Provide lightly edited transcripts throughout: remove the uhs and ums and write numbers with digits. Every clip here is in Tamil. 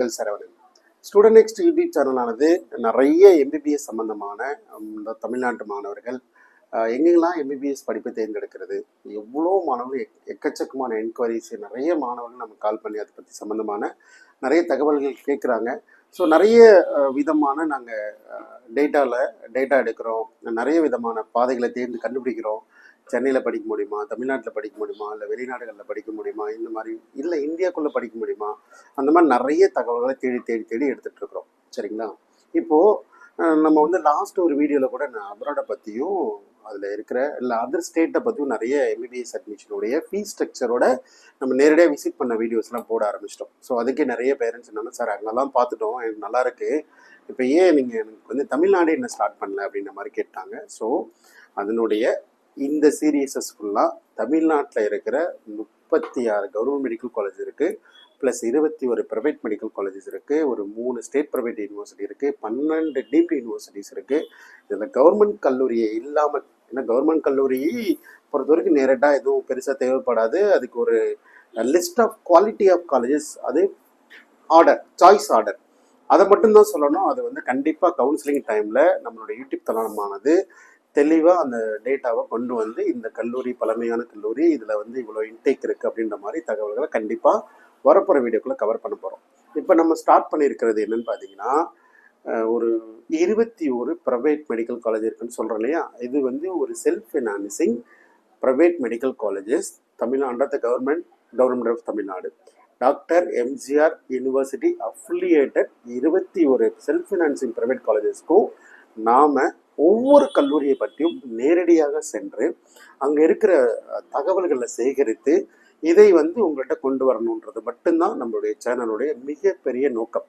உங்கள் சரவணன். ஸ்டூடெண்ட் நெக்ஸ்ட் யூடியூப் சேனலானது நிறைய எம்பிபிஎஸ் சம்பந்தமான இந்த தமிழ்நாட்டு மாணவர்கள் எங்கெல்லாம் எம்பிபிஎஸ் படிப்பை தேர்ந்தெடுக்கிறது, எவ்வளோ மாணவர்கள் எக்கச்சக்கமான என்கொயரிஸ், நிறைய மாணவர்கள் நம்ம கால் பண்ணி அதை பற்றி சம்மந்தமான நிறைய தகவல்கள் கேட்குறாங்க. ஸோ நிறைய விதமான நாங்கள் டேட்டா எடுக்கிறோம், நிறைய விதமான பாதைகளை தேர்ந்து கண்டுபிடிக்கிறோம். சென்னையில் படிக்க முடியுமா, தமிழ்நாட்டில் படிக்க முடியுமா, இல்லை வெளிநாடுகளில் படிக்க முடியுமா, இந்த மாதிரி இல்லை இந்தியாக்குள்ளே படிக்க முடியுமா, அந்த மாதிரி நிறைய தகவல்களை தேடி தேடி தேடி எடுத்துகிட்டு இருக்கிறோம். சரிங்களா? இப்போது நம்ம வந்து லாஸ்ட் ஒரு வீடியோவில் கூட நான் அப்ராடை பற்றியும் அதில் இருக்கிற இல்லை அதர் ஸ்டேட்டை பற்றியும் நிறைய எம்பிபிஎஸ் அட்மிஷனுடைய ஃபீஸ் ஸ்ட்ரக்சரோட நம்ம நேரடியாக விசிட் பண்ண வீடியோஸ்லாம் போட ஆரம்பிச்சிட்டோம். ஸோ அதுக்கே நிறைய பேரண்ட்ஸ் என்னன்னா, சார் அங்கெல்லாம் பார்த்துட்டோம், எனக்கு நல்லா இருக்குது, இப்போ ஏன் நீங்கள் எனக்கு வந்து தமிழ்நாடே என்ன ஸ்டார்ட் பண்ணல அப்படின்ற மாதிரி கேட்டாங்க. ஸோ அதனுடைய இந்த சீரியஸஸ் ஃபுல்லாக தமிழ்நாட்டில் இருக்கிற 36 கவர்மெண்ட் மெடிக்கல் காலேஜ் இருக்குது, ப்ளஸ் 21 ப்ரைவேட் மெடிக்கல் காலேஜஸ் இருக்குது, ஒரு 3 ஸ்டேட் ப்ரைவேட் யூனிவர்சிட்டி இருக்குது, 12 டீம்டு யூனிவர்சிட்டிஸ் இருக்குது. இதில் கவர்மெண்ட் கல்லூரியை இல்லாமல், ஏன்னா கவர்மெண்ட் கல்லூரி பொறுத்த வரைக்கும் நேரட்டாக எதுவும் பெருசாக தேவைப்படாது. அதுக்கு ஒரு list of quality of colleges, அது ஆர்டர், சாய்ஸ் ஆர்டர், அதை மட்டும்தான் சொல்லணும். அது வந்து கண்டிப்பாக கவுன்சிலிங் டைமில் நம்மளோட யூடியூப் தளமானது தெளிவாக அந்த டேட்டாவை கொண்டு வந்து இந்த கல்லூரி பழமையான கல்லூரி, இதில் வந்து இவ்வளோ இன்டேக் இருக்குது அப்படின்ற மாதிரி தகவல்களை கண்டிப்பாக வரப்போகிற வீடியோக்குள்ளே கவர் பண்ண போகிறோம். இப்போ நம்ம ஸ்டார்ட் பண்ணியிருக்கிறது என்னன்னு பார்த்தீங்கன்னா, ஒரு 21 ப்ரைவேட் மெடிக்கல் காலேஜ் இருக்குன்னு சொல்கிறோம் இல்லையா. இது வந்து ஒரு self financing private medical colleges Tamil Nadu, government of Tamil Nadu, doctor MGR university affiliated 21 self financing private காலேஜஸ்க்கும் நாம் ஒவ்வொரு கல்லூரியை பற்றியும் நேரடியாக சென்று அங்கே இருக்கிற தகவல்களை சேகரித்து இதை வந்து உங்கள்கிட்ட கொண்டு வரணுன்றது மட்டும்தான் நம்மளுடைய சேனலுடைய மிகப்பெரிய நோக்கம்.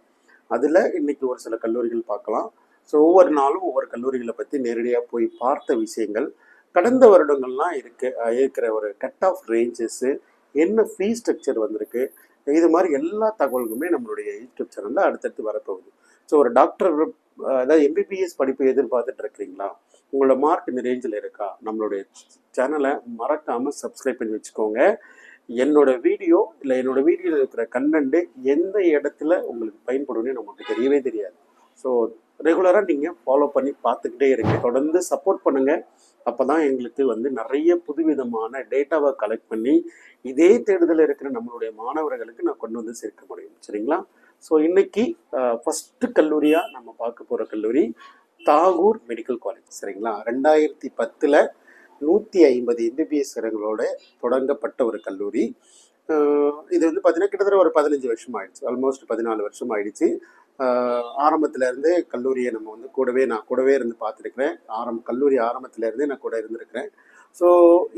அதில் இன்னைக்கு ஒரு சில கல்லூரிகள் பார்க்கலாம். ஸோ ஒவ்வொரு நாளும் ஒவ்வொரு கல்லூரிகளை பற்றி நேரடியாக போய் பார்த்த விஷயங்கள், கடந்த வருடங்கள்லாம் இருக்கிற ஒரு கட் ஆஃப் ரேஞ்சஸ்ஸு, என்ன ஃபீஸ் ஸ்ட்ரக்சர் வந்திருக்கு, இது மாதிரி எல்லா தகவல்களுமே நம்மளுடைய யூடியூப் சேனலில் அடுத்தடுத்து வரப்போகுது. ஸோ ஒரு டாக்டர், அதாவது எம்பிபிஎஸ் படிப்பு எதிர்பார்த்துட்டு இருக்கிறீங்களா, உங்களோட மார்க் இந்த ரேஞ்சில் இருக்கா, நம்மளுடைய சேனலை மறக்காமல் சப்ஸ்கிரைப் பண்ணி வச்சுக்கோங்க. என்னோட வீடியோ இல்லை என்னோட வீடியோவில் இருக்கிற கண்டென்ட்டு எந்த இடத்துல உங்களுக்கு பயன்படும்னு நமக்கு தெரியவே தெரியாது. ஸோ ரெகுலராக நீங்கள் ஃபாலோ பண்ணி பார்த்துக்கிட்டே இருங்க, தொடர்ந்து சப்போர்ட் பண்ணுங்கள். அப்போ தான் எங்களுக்கு வந்து நிறைய புதுவிதமான டேட்டாவை கலெக்ட் பண்ணி இதே தேடுதலில் இருக்கிற நம்மளுடைய மாணவர்களுக்கு நான் கொண்டு வந்து சேர்க்க முடியும். சரிங்களா? ஸோ இன்னைக்கு ஃபஸ்ட்டு கல்லூரியாக நம்ம பார்க்க போகிற கல்லூரி தாகூர் மெடிக்கல் காலேஜ். சரிங்களா? 2010 150 எம்பிபிஎஸ் இடங்களோட தொடங்கப்பட்ட ஒரு கல்லூரி. இது வந்து பார்த்தீங்கன்னா கிட்டத்தட்ட ஒரு 15 வருஷம் ஆயிடுச்சு, ஆல்மோஸ்ட் 14 வருஷம் ஆயிடுச்சு. ஆரம்பத்திலேருந்தே கல்லூரியை நம்ம வந்து நான் கூடவே இருந்து பார்த்துருக்குறேன். கல்லூரி ஆரம்பத்திலேருந்தே நான் கூட இருந்திருக்கிறேன். ஸோ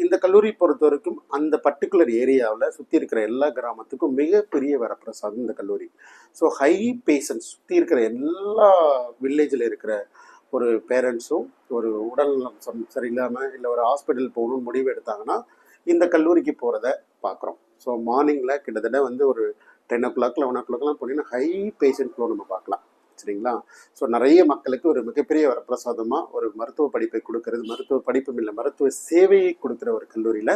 இந்த கல்லூரி பொறுத்த வரைக்கும் அந்த பர்டிகுலர் ஏரியாவில் சுற்றி இருக்கிற எல்லா கிராமத்துக்கும் மிகப்பெரிய வரப்பிரசாதம் இந்த கல்லூரி. ஸோ ஹை பேஷன்ஸ், சுற்றி இருக்கிற எல்லா வில்லேஜில் இருக்கிற ஒரு பேரண்ட்ஸும் ஒரு உடல் சரியில்லாமல் இல்லை ஒரு ஹாஸ்பிட்டல் போகணும்னு முடிவு எடுத்தாங்கன்னா இந்த கல்லூரிக்கு போகிறத பார்க்குறோம். ஸோ மார்னிங்கில் கிட்டத்தட்ட வந்து ஒரு 10 o'clock 11 o'clockலாம் போனீங்கன்னா ஹை பேஷண்ட் ஃப்ளோ நம்ம பார்க்கலாம். சரிங்களா? ஸோ நிறைய மக்களுக்கு ஒரு மிகப்பெரிய வரப்பிரசாதமாக ஒரு மருத்துவ படிப்பை கொடுக்கறது, மருத்துவ படிப்பும் இல்லை மருத்துவ சேவையை கொடுக்குற ஒரு கல்லூரியில்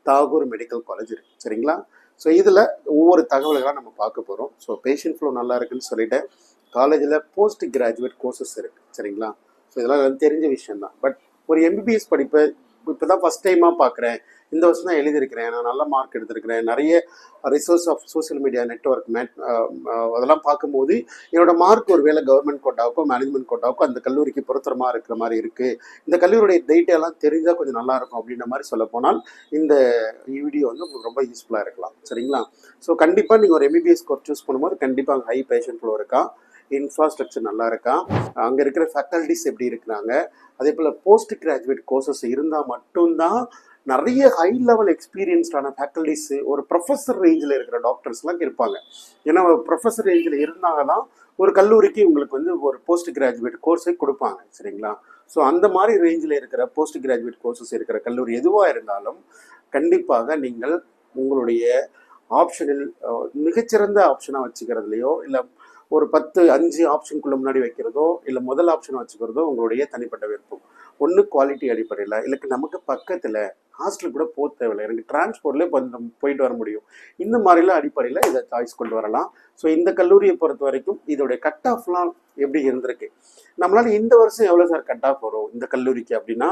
தாகூர் மெடிக்கல் காலேஜ் இருக்குது. சரிங்களா? ஸோ இதில் ஒவ்வொரு தகவல்களாக நம்ம பார்க்க போகிறோம். ஸோ பேஷண்ட் ஃப்ளோ நல்லா இருக்குன்னு சொல்லிட்டேன். காலேஜில் போஸ்ட் கிராஜுவேட் கோர்சஸ் இருக்குது. சரிங்களா? ஸோ இதெல்லாம் தெரிஞ்ச விஷயந்தான். பட் ஒரு எம்பிபிஎஸ் படிப்பை இப்போ தான் ஃபஸ்ட் டைமாக பார்க்குறேன், இந்த வருஷம் தான் எழுதியிருக்கிறேன், நான் நல்ல மார்க் எடுத்திருக்கிறேன், நிறைய resource of social media network அதெல்லாம் பார்க்கும்போது என்னோட மார்க் ஒரு வேளை கவர்மெண்ட் கோட்டாவுக்கோ மேனேஜ்மெண்ட் கோட்டாவுக்கோ அந்த கல்லூரிக்கு பொருத்தமாக இருக்கிற மாதிரி இருக்குது, இந்த கல்லூரியுடைய டீட்டெயிலாம் தெரிஞ்சால் கொஞ்சம் நல்லாயிருக்கும் அப்படின்ற மாதிரி சொல்ல போனால் இந்த வீடியோ வந்து உங்களுக்கு ரொம்ப யூஸ்ஃபுல்லாக இருக்கலாம். சரிங்களா? ஸோ கண்டிப்பாக நீங்கள் ஒரு எம்பிபிஎஸ் கோர்ஸ் சூஸ் பண்ணும்போது கண்டிப்பாக அங்கே ஹை பேஷண்ட் ஃப்ளோ இருக்கா, இன்ஃப்ராஸ்ட்ரக்சர் நல்லா இருக்கா, அங்கே இருக்கிற ஃபேக்கல்டிஸ் எப்படி இருக்கிறாங்க, அதே போல் போஸ்ட் கிராஜுவேட் கோர்சஸ் இருந்தால் மட்டும்தான் நிறைய ஹை லெவல் எக்ஸ்பீரியன்ஸ்டான ஃபேக்கல்டிஸு, ஒரு ப்ரொஃபஸர் ரேஞ்சில் இருக்கிற டாக்டர்ஸ்லாம் இருப்பாங்க. ஏன்னா ப்ரொஃபஸர் ரேஞ்சில் இருந்தாங்க தான் ஒரு கல்லூரிக்கு உங்களுக்கு வந்து ஒரு போஸ்ட் கிராஜுவேட் கோர்ஸை கொடுப்பாங்க. சரிங்களா? ஸோ அந்த மாதிரி ரேஞ்சில் இருக்கிற போஸ்ட் கிராஜுவேட் கோர்சஸ் இருக்கிற கல்லூரி எதுவாக இருந்தாலும் கண்டிப்பாக நீங்கள் உங்களுடைய ஆப்ஷனில் மிகச்சிறந்த ஆப்ஷனாக வச்சுக்கிறதுலையோ இல்லை ஒரு 5 ஆப்ஷனுக்குள்ள முன்னாடி வைக்கிறதோ இல்லை முதல் ஆப்ஷன் வச்சுக்கிறதோ உங்களுடைய தனிப்பட்ட விருப்பம். ஒன்று குவாலிட்டி அடிப்படையில், இல்லைக்கு நமக்கு பக்கத்தில் ஹாஸ்டலுக்கு கூட போக தேவையில்லை, எனக்கு டிரான்ஸ்போர்ட்லேயே போயிட்டு வர முடியும், இந்த மாதிரிலாம் அடிப்படையில் இதை சாய்ஸ் கொண்டு வரலாம். ஸோ இந்த கல்லூரியை பொறுத்த வரைக்கும் இதோடைய கட் ஆஃப்லாம் எப்படி இருந்திருக்கு, நம்மளால் இந்த வருஷம் எவ்வளோ சார் கட் ஆஃப் வரும் இந்த கல்லூரிக்கு அப்படின்னா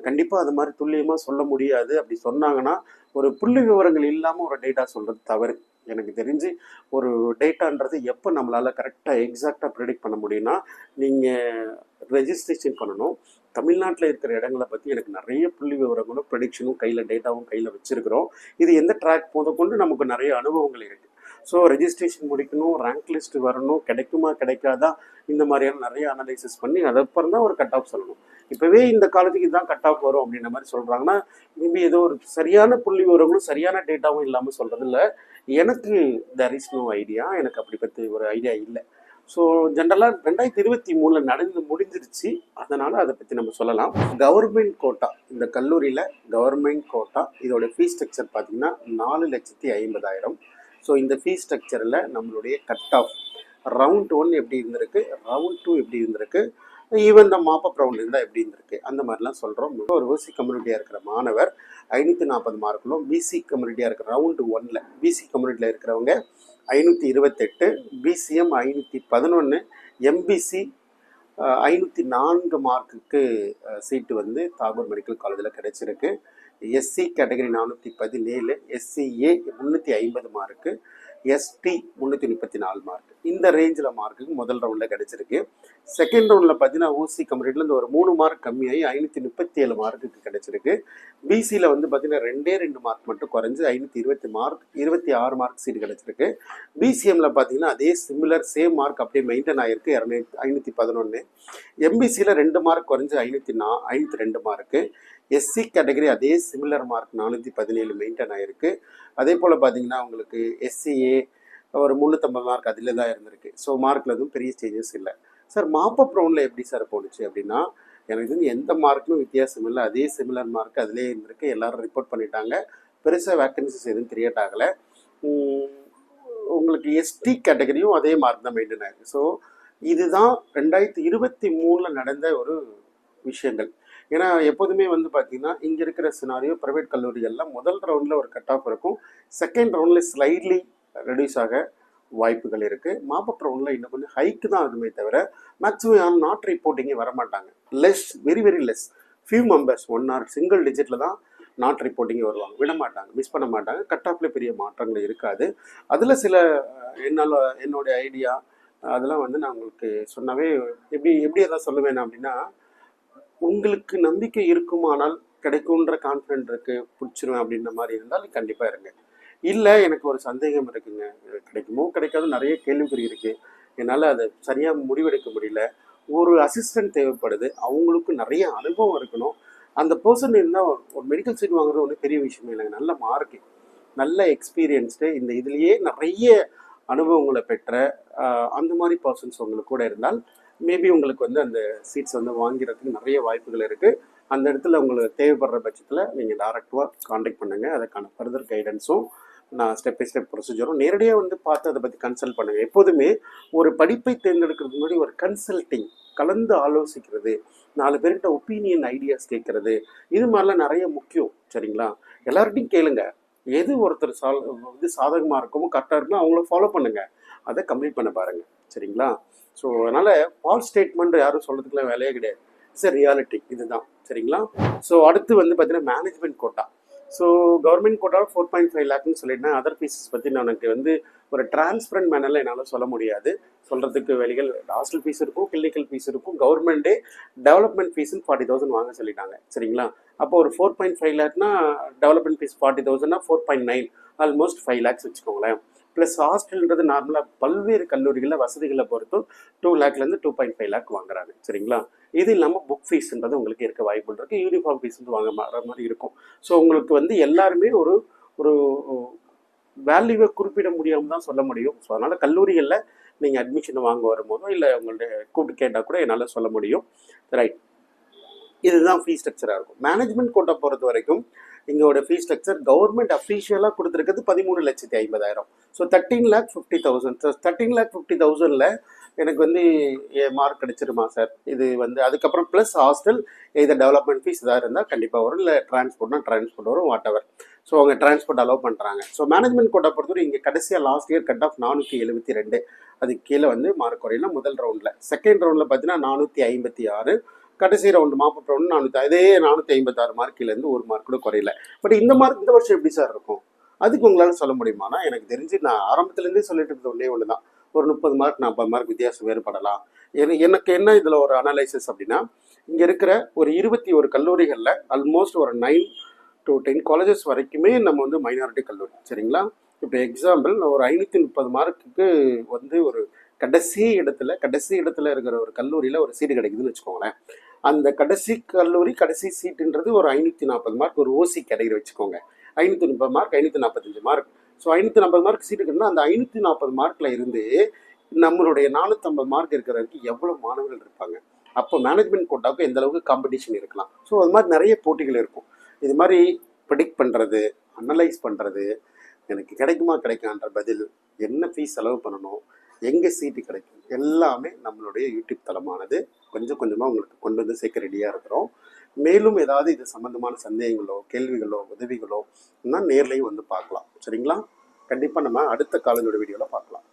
கண்டிப்பாக அது மாதிரி துல்லியமாக சொல்ல முடியாது. அப்படி சொன்னாங்கன்னா ஒரு புள்ளி விவரங்கள் இல்லாமல் ஒரு டேட்டா சொல்கிறது தவறு. எனக்கு தெரிஞ்சு ஒரு டேட்டான்றது எப்போ நம்மளால் கரெக்டாக எக்ஸாக்டாக ப்ரெடிக்ட் பண்ண முடியும்னா, நீங்கள் ரெஜிஸ்ட்ரேஷன் பண்ணணும். தமிழ்நாட்டில் இருக்கிற இடங்களை பற்றி எனக்கு நிறைய புள்ளி விவரங்களும் ப்ரெடிக்ஷனும் கையில் டேட்டாவும் கையில் வச்சுருக்கிறோம். இது எந்த ட்ராக் போத கொண்டு நமக்கு நிறைய அனுபவங்கள் இருக்குது. ஸோ ரெஜிஸ்ட்ரேஷன் முடிக்கணும், ரேங்க் லிஸ்ட் வரணும், கிடைக்குமா கிடைக்காதா, இந்த மாதிரியான நிறைய அனலைசிஸ் பண்ணி அதுக்கப்புறம் தான் ஒரு கட் ஆஃப் சொல்லணும். இப்போவே இந்த காலத்துக்கு இதுதான் கட் ஆஃப் வரும் அப்படின்ற மாதிரி சொல்கிறாங்கன்னா மேபி ஏதோ ஒரு சரியான புள்ளி விவரங்களும் சரியான டேட்டாவும் இல்லாமல் சொல்கிறது இல்லை. எனக்கு தேர் இஸ் நோ ஐடியா, எனக்கு அப்படி பற்றி ஒரு ஐடியா இல்லை. ஸோ ஜென்ரலாக 2023 நடந்து முடிஞ்சிருச்சு, அதனால் அதை பற்றி நம்ம சொல்லலாம். கவர்மெண்ட் கோட்டா, இந்த கல்லூரியில் கவர்மெண்ட் கோட்டா இதோட ஃபீஸ் ஸ்ட்ரக்சர் பார்த்திங்கன்னா 4,50,000. ஸோ இந்த ஃபீஸ் ஸ்ட்ரக்சரில் நம்மளுடைய கட் ஆஃப் ரவுண்ட் 1 எப்படி இருந்திருக்கு, ரவுண்ட் 2 எப்படி இருந்திருக்கு, ஈவன் இந்த மாப்பப் ரவுண்ட் இருந்தால் எப்படி இருந்திருக்கு, அந்த மாதிரிலாம் சொல்கிறோம். ஒரு ஓசி கம்யூனிட்டியாக இருக்கிற மாணவர் 540 மார்க்கிலும், பிசி கம்யூனிட்டியாக இருக்கிற ரவுண்டு 1ல் பிசி கம்யூனிட்டியில் இருக்கிறவங்க 528, பிசிஎம் 511, எம்பிசி 504 மார்க்குக்கு சீட்டு வந்து தாகூர் மெடிக்கல் காலேஜில் கிடைச்சிருக்கு. SC category 417, SCA 350 mark, ST 334 mark. இந்த ரேஞ்சில் மார்க்குக்கு முதல் ரவுண்டில் கிடச்சிருக்கு. செகண்ட் ரவுண்டில் பார்த்தீங்கன்னா ஓசி கம்யூனிட்டியில் இந்த ஒரு 3 மார்க் கம்மியாகி 537 மார்க்குக்கு கிடச்சிருக்கு. பிசியில் வந்து பார்த்தீங்கன்னா 2 மார்க் மட்டும் குறைஞ்சி 526 மார்க் சீட்டு கிடச்சிருக்கு. பிசிஎம்மில் பார்த்தீங்கன்னா அதே சிமிலர் சேம் மார்க் அப்படியே மெயின்டைன் ஆகிருக்கு, 511. எம்பிசியில் 2 மார்க் குறைஞ்சி 502 மார்க்கு. எஸ்சி கேட்டகரி அதே சிமிலர் மார்க் 417 மெயின்டைன் ஆகிருக்கு. அதே போல் பார்த்தீங்கன்னா உங்களுக்கு எஸ்சிஏ ஒரு 350 மார்க் அதில் தான் இருந்திருக்கு. ஸோ மார்க்கில் எதுவும் பெரிய சேஞ்சஸ் இல்லை. சார் மாப்பப் ரவுண்டில் எப்படி சார் போணுச்சு அப்படின்னா, எனக்கு வந்து எந்த மார்க்கும் வித்தியாசம் இல்லை, அதே சிமிலர் மார்க் அதிலே இருந்திருக்கு. எல்லோரும் ரிப்போர்ட் பண்ணிட்டாங்க, பெருசாக வேக்கன்சிஸ் எதுவும் கிரியேட் ஆகலை. உங்களுக்கு எஸ்டி கேட்டகரியும் அதே மார்க் தான் மெயின்டைன் ஆகிருக்கு. ஸோ இதுதான் 2023 நடந்த ஒரு விஷயங்கள். ஏன்னா எப்போதுமே வந்து பார்த்தீங்கன்னா இங்கே இருக்கிற சினாரியோ ப்ரைவேட் கல்லூரிகள்லாம் முதல் ரவுண்டில் ஒரு கட் ஆஃப் இருக்கும், செகண்ட் ரவுண்டில் ஸ்லைட்லி ரெடியூஸ் ஆக வாய்ப்புகள் இருக்குது. மாப்பப் ரவுண்டில் இன்னும் கொஞ்சம் ஹைக்கு தான் ஆகுமே தவிர மேக்ஸிமம் யாரும் நாட் ரிப்போர்ட்டிங்கே வரமாட்டாங்க. Less, very very less, few members 1 or single டிஜிட்டில் தான் நாட் ரிப்போர்ட்டிங்கே வருவாங்க, விட மாட்டாங்க, மிஸ் பண்ண மாட்டாங்க. கட் ஆஃப்ல பெரிய மாற்றங்கள் இருக்காது. அதில் சில என்னுடைய ஐடியா அதெல்லாம் வந்து நான் உங்களுக்கு சொன்னாவே எப்படி எல்லாம் சொல்லுவேன் அப்படின்னா, உங்களுக்கு நம்பிக்கை இருக்குமானால் கிடைக்கும்ன்ற கான்ஃபிடென்ட் இருக்குது, பிடிச்சிருவேன் அப்படின்ற மாதிரி இருந்தால் கண்டிப்பாக இருங்க. இல்லை எனக்கு ஒரு சந்தேகம் இருக்குங்க, கிடைக்குமோ கிடைக்காது, நிறைய கேள்விக்குறி இருக்குது, என்னால் அதை சரியாக முடிவெடுக்க முடியல, ஒரு அசிஸ்டன்ட் தேவைப்படுது, அவங்களுக்கு நிறைய அனுபவம் இருக்கணும், அந்த பர்சன் இருந்தால் ஒரு மெடிக்கல் சீட் வாங்குறது ஒன்றும் பெரிய விஷயமே இல்லைங்க. நல்ல மார்க்கு, நல்ல எக்ஸ்பீரியன்ஸ்டு, இந்த இதுலேயே நிறைய அனுபவங்களை பெற்ற அந்த மாதிரி பர்சன்ஸ் உங்களுக்கு கூட இருந்தால் மேபி உங்களுக்கு வந்து அந்த சீட்ஸ் வந்து வாங்கிறதுக்கு நிறைய வாய்ப்புகள் இருக்குது. அந்த இடத்துல உங்களுக்கு தேவைப்படுற பட்சத்தில் நீங்கள் டைரக்டாக காண்டாக்ட் பண்ணுங்கள். அதுக்கான ஃபர்தர் கைடன்ஸும் நான் ஸ்டெப் பை ஸ்டெப் ப்ரொசீஜரும் நேரடியாக வந்து பார்த்து அதை பற்றி கன்சல்ட் பண்ணுங்கள். எப்போதுமே ஒரு படிப்பை தேர்ந்தெடுக்கிறதுக்கு முன்னாடி ஒரு கன்சல்ட்டிங், கலந்து ஆலோசிக்கிறது, 4 பேர்கிட்ட ஒப்பீனியன் ஐடியாஸ் கேட்குறது, இது மாதிரிலாம் நிறைய முக்கியம். சரிங்களா? எல்லார்ட்டையும் கேளுங்க, எது ஒருத்தர் இது சாதகமாக இருக்குமோ கரெக்டாக இருக்குமோ அவங்கள ஃபாலோ பண்ணுங்கள், அதை கம்ப்ளீட் பண்ண பாருங்கள். சரிங்களா? ஸோ அதனால் ஃபால்ஸ் ஸ்டேட்மெண்ட் யாரும் சொல்கிறதுக்குலாம் வேலையே கிடையாது, இட்ஸ் ரியாலிட்டி, இதுதான். சரிங்களா? ஸோ அடுத்து வந்து பார்த்தீங்கன்னா மேனேஜ்மெண்ட் கோட்டா. ஸோ கவர்மெண்ட் கோட்டாவில் 4.5 லேக்னு சொல்லிட்டேன். அதர் ஃபீஸஸ் பற்றி எனக்கு வந்து ஒரு டிரான்ஸ்பரண்ட் மேனரில் என்னால் சொல்ல முடியாது. சொல்கிறதுக்கு வழிகள், ஹாஸ்டல் ஃபீஸ் இருக்கும், கிளினிக்கல் ஃபீஸ் இருக்கும், கவர்மெண்ட்டே டெவலப்மெண்ட் ஃபீஸ்ன்னு 40,000 வாங்க சொல்லிட்டாங்க. சரிங்களா? அப்போ ஒரு 4.5 லேக்னா டெவலப்மெண்ட் ஃபீஸ் 40,000னா 4.9, ஆல்மோஸ்ட் 5 லேக்ஸ் வச்சுக்கோங்களேன். ப்ளஸ் ஹாஸ்டல்ன்றது நார்மலாக பல்வேறு கல்லூரிகளில் வசதிகளை பொறுத்தும் 2 லேக்லேருந்து 2.5 லேக் வாங்குறாங்க. சரிங்களா? இது இல்லாமல் புக் ஃபீஸ்ன்றது உங்களுக்கு இருக்க வாய்ப்பு இருக்குது, யூனிஃபார்ம் ஃபீஸ் வந்து வாங்குற மாதிரி இருக்கும். ஸோ உங்களுக்கு வந்து எல்லாருமே ஒரு ஒரு வேல்யூவை குறிப்பிட முடியாமல் தான் சொல்ல முடியும். ஸோ அதனால் கல்லூரிகளில் நீங்கள் அட்மிஷன் வாங்க வரும்போதோ இல்லை உங்கள்ட்ட கூப்பிட்டு கேட்டால் கூட என்னால் சொல்ல முடியும். ரைட், இதுதான் ஃபீஸ் ஸ்ட்ரக்சராக இருக்கும். மேனேஜ்மெண்ட் கோட்டா பொறுத்த வரைக்கும் எங்களோட ஃபீஸ் ஸ்ட்ரக்சர் கவர்மெண்ட் அஃபீஷியலாக கொடுத்துருக்கிறது 13,50,000. ஸோ 13,50,000. ஸோ 13,50,000ல் எனக்கு வந்து மார்க் கிடைச்சிருமா சார்? இது வந்து அதுக்கப்புறம் ப்ளஸ் ஹாஸ்டல் இது டெவலப்மெண்ட் ஃபீஸ் எதாவது இருந்தால் கண்டிப்பாக வரும், இல்லை டிரான்ஸ்போர்ட்னா டிரான்ஸ்போர்ட் வரும், வாட் எவர். ஸோ அவங்க டிரான்ஸ்போர்ட் அலோவ் பண்ணுறாங்க. ஸோ மேனேஜ்மெண்ட் கோட்டா பொறுத்தவரை இங்கே கடைசியாக லாஸ்ட் இயர் கட் ஆஃப் 472. அதுக்கு கீழே வந்து மார்க் குறையில முதல் ரவுண்டில். செகண்ட் ரவுண்டில் பார்த்தீங்கன்னா 456. கடைசி ரவுண்டு மாப்பப் ரவுண்டு 400. அதே 456 மார்க்கிலேருந்து ஒரு மார்க் கூட குறையில. பட் இந்த மார்க் இந்த வருஷம் எப்படி சார் இருக்கும்? அதுக்கு உங்களால் சொல்ல முடியுமானா, எனக்கு தெரிஞ்சு நான் ஆரம்பத்துலேருந்தே சொல்லிட்டு இருந்தது ஒன்றே தான், ஒரு 30 மார்க் 40 மார்க் வித்தியாசம் வேறுபடலாம். எனக்கு என்ன இதில் ஒரு அனலைசிஸ் அப்படின்னா, இங்கே இருக்கிற ஒரு 21 கல்லூரிகளில் ஆல்மோஸ்ட் ஒரு 9 to 10 காலேஜஸ் வரைக்குமே நம்ம வந்து மைனாரிட்டி கல்லூரி, சரிங்களா? இப்போ எக்ஸாம்பிள் ஒரு 530 மார்க்குக்கு வந்து ஒரு கடைசி இடத்துல இருக்கிற ஒரு கல்லூரியில் ஒரு சீட்டு கிடைக்குதுன்னு வச்சுக்கோங்களேன். அந்த கடைசி கல்லூரி கடைசி சீட்டுன்றது ஒரு 540 மார்க், ஒரு ஓசி கேட்டகரி வச்சுக்கோங்க. 530 mark, 545 mark. So 540 mark sheet இருக்குன்னா அந்த 540 மார்க்கில் இருந்து நம்மளுடைய 450 மார்க் இருக்கிறவருக்கு எவ்வளோ மாணவர்கள் இருப்பாங்க? அப்போ மேனேஜ்மெண்ட் கோட்டாவுக்கு எந்த அளவுக்கு காம்படிஷன் இருக்கலாம். ஸோ அது மாதிரி நிறைய போட்டிகள் இருக்கும். இது மாதிரி ப்ரெடிக்ட் பண்ணுறது, அனலைஸ் பண்ணுறது, எனக்கு கிடைக்குமா கிடைக்கான்ற பதில், என்ன ஃபீஸ் செலவு பண்ணணும், எங்கே சீட்டு கிடைக்கும், எல்லாமே நம்மளுடைய யூடியூப் தளமானது கொஞ்சம் கொஞ்சமாக உங்களுக்கு கொண்டு வந்து சேர்க்க ரெடியாக இருக்கிறோம். மேலும் ஏதாவது இது சம்மந்தமான சந்தேகங்களோ கேள்விகளோ உதவிகளோ நேர்லையும் வந்து பார்க்கலாம், சரிங்களா? கண்டிப்பாக நம்ம அடுத்த காலேஜோட வீடியோவில் பார்க்கலாம்.